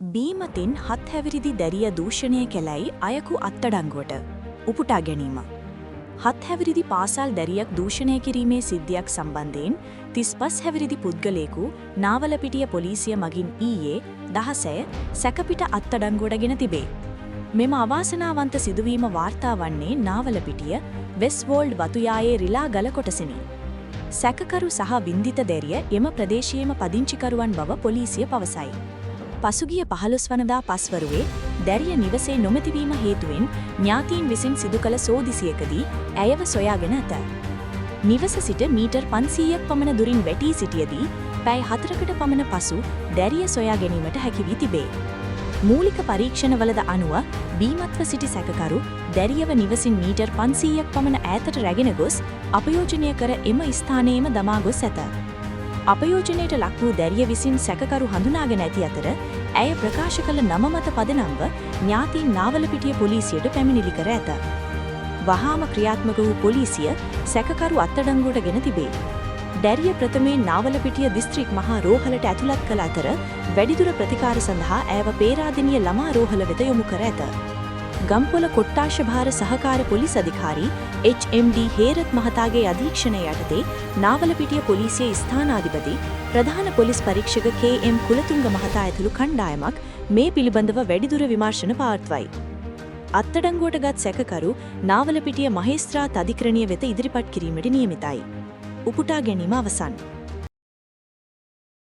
බීමතින් 7 හැවිරිදි දැරිය දූෂණය කැලයි අයකු අත්තඩංගුවට උපුටා ගැනීම. 7 හැවිරිදි පාසල් දැරියක් දූෂණය කිරීමේ සිද්ධියක් සම්බන්ධයෙන් 35 හැවිරිදි පුද්ගලයෙකු නාවලපිටිය පොලිසිය මගින් ඊයේ දහසය සැකපිට අත්තඩංගුවටගෙන තිබේ. මෙම අවාසනාවන්ත සිදුවීම වාර්තා වන්නේ නාවලපිටිය වෙස්වෝල්ඩ් වතුයායේ රිලා ගල කොටසෙනි. සැකකරු සහ වින්දිත දැරිය එම ප්‍රදේශයේම පදිංචිකරුවන් බව පොලිසිය පවසයි. පසුගිය 15 වනදා පස්වරුවේ දැරිය නිවසේ නොමැතිවීම හේතුවෙන් ඥාතීන් විසින් සිදු කළ සෝදිසියකදී ඇයව සොයාගෙන ඇත. නිවස සිට මීටර් 500ක් පමණ දුරින් වැටී සිටියදී පැය 4කට පමණ පසු දැරිය සොයා ගැනීමට හැකි වී තිබේ. මූලික පරීක්ෂණවලද අනුව බීමත්ව සිටි සැකකරු දැරියව නිවසින් මීටර් 500ක් පමණ ඈතට රැගෙන ගොස් අපයෝජනය කර එම ස්ථානයේම දමා ගොස් ඇත. අපයෝජනයට ලක් වූ දැරිය විසින් සැකකරු හඳුනාගෙන ඇති අතර ඇය ප්‍රකාශ කළ නම මත පදනම්ව ඥාතීන් නාවලපිටිය පොලිසියට පැමිණිලි කර ඇත. වහාම ක්‍රියාත්මක වූ පොලිසිය සැකකරු අත්අඩංගුවට ගෙන තිබේ. දැරිය ප්‍රථමයෙන් නාවලපිටිය දිස්ත්‍රික් මහා රෝහලට ඇතුළත් කළ අතර වැඩිදුර ප්‍රතිකාර සඳහා ඇයව පේරාදෙණිය ළමා රෝහල වෙත යොමු කර ඇත. ගම්පොළ කොට්ටාශ භාර සහකාර පොලිස් අධිකාරී HMD හේරත් මහතාගේ අධීක්ෂණය යටතේ නාවලපිටිය පොලිසිය ස්ථානාධිපති ප්‍රධාන පොලිස් පරීක්ෂක KM කුලතුංග මහතා ඇතුළු කණ්ඩායමක් මේ පිළිබඳව වැඩිදුර විමර්ශන පවත්වයි. අත්අඩංගුවටගත් සැකකරු නාවලපිටිය මහේස්ත්‍රාත් අධිකරණය වෙත ඉදිරිපත් කිරීමට නියමිතයි. උපුටා ගැනීම අවසන්.